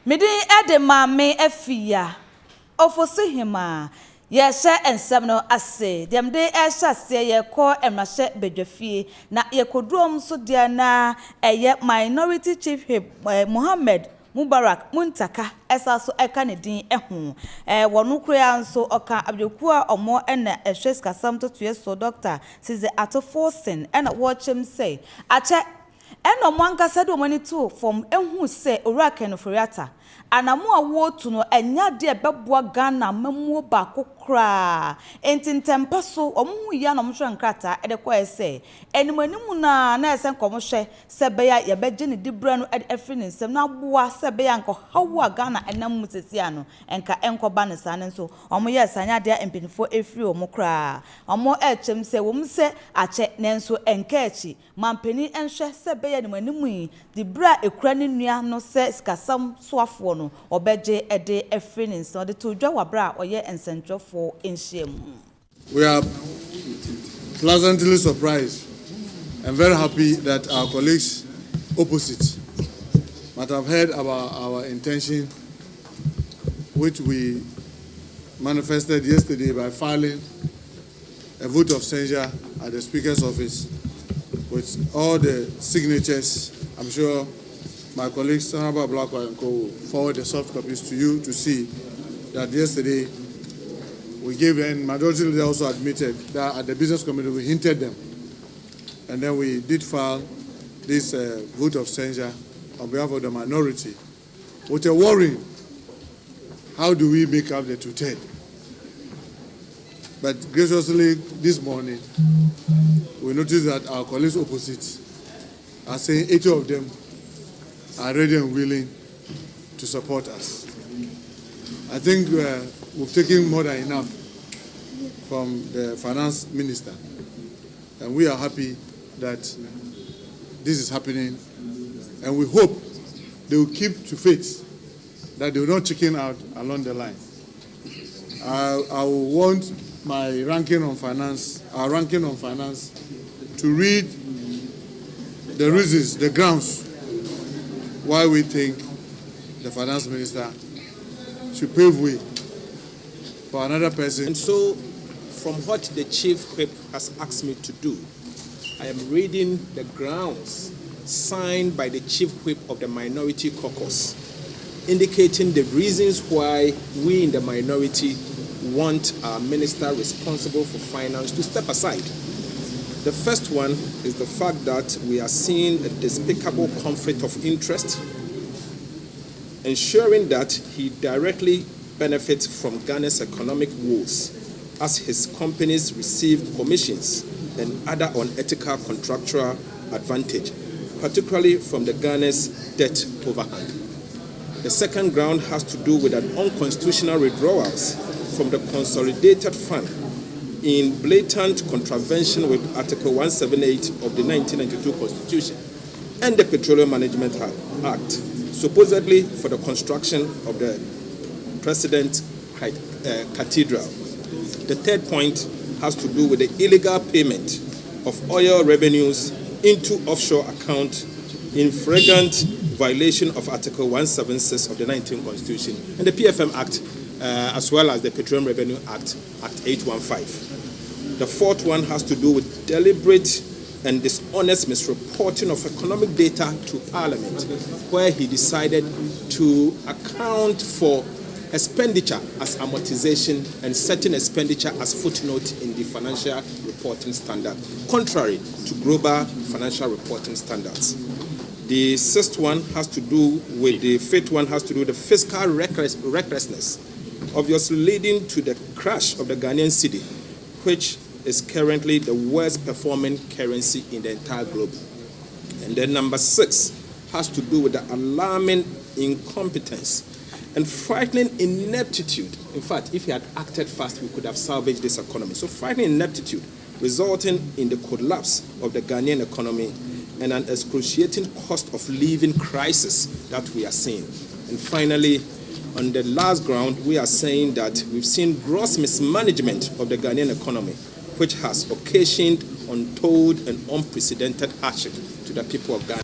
Midi ede mame efia ofoso hima ye hye ensem no ase dem de ehya se ye ko emrahye bedwafie na ye koduom so de na eye minority chief whip Mohammed Mubarak Muntaka esaso eka ne din eho wono kura nso oka abekua omo ena ehwe skasam to so doctor size atofosin ena watchem say ache eno mwankasa do mani to from ehu se owura kenoforiata anamu awo tu no enya de beboa Ghana mamuo ba kokra entintem so omu ya no mhwe nkrata ede kwa ese enimanimu na esen komohwe se beya ye beje ne dibra no efri ne nsem na boa se beya nko hawo Ghana enam sesia no enka enkoba ne sane nso omu ye sanya de empinfo efri omu kra omu echem se wom se ache nenso enka echi mampeni enhwe se beya enimanimu dibra ekura ne nua no se skasam soafo no obeje ede efrinin so de to dwa wabra oye ensentwofo enhiem. We are pleasantly surprised and very happy that our colleagues opposite might have heard about our intention, which we manifested yesterday by filing a vote of censure at the Speaker's office with all the signatures. I'm sure my colleagues, Sanaba Blackwell and Co, will forward the soft copies to you to see that yesterday we gave, and majority leader also admitted that at the business committee we hinted them. And then we did file this vote of censure on behalf of the minority with a worry, how do we make up the two-third? But graciously this morning, we noticed that our colleagues opposite are saying 80 of them are ready and willing to support us. I think we've taken more than enough from the finance minister, and we are happy that this is happening, and we hope they will keep to faith, that they will not chicken out along the line. I will want my ranking on finance, our ranking on finance, to read the reasons, the grounds why we think the finance minister should pave way for another person. And so, from what the chief whip has asked me to do, I am reading the grounds signed by the chief whip of the minority caucus, indicating the reasons why we in the minority want our minister responsible for finance to step aside. The first one is the fact that we are seeing a despicable conflict of interest, ensuring that he directly benefits from Ghana's economic woes as his companies receive commissions and other unethical contractual advantage, particularly from the Ghana's debt overhang. The second ground has to do with an unconstitutional withdrawals from the consolidated fund in blatant contravention with Article 178 of the 1992 Constitution and the Petroleum Management Act, supposedly for the construction of the President's Cathedral. The third point has to do with the illegal payment of oil revenues into offshore accounts in flagrant violation of Article 176 of the 19th Constitution and the PFM Act, as well as the Petroleum Revenue Act, Act 815. The fourth one has to do with deliberate and dishonest misreporting of economic data to Parliament, where he decided to account for expenditure as amortization and certain expenditure as footnote in the financial reporting standard, contrary to global financial reporting standards. The sixth one has to do with the fifth one has to do with the fiscal recklessness, obviously leading to the crash of the Ghanaian cedi, which is currently the worst performing currency in the entire globe. And then number 6 has to do with the alarming incompetence and frightening ineptitude. In fact, if he had acted fast, we could have salvaged this economy. So frightening ineptitude resulting in the collapse of the Ghanaian economy and an excruciating cost of living crisis that we are seeing. And finally, on the last ground, we are saying that we've seen gross mismanagement of the Ghanaian economy, which has occasioned untold and unprecedented hardship to the people of Ghana.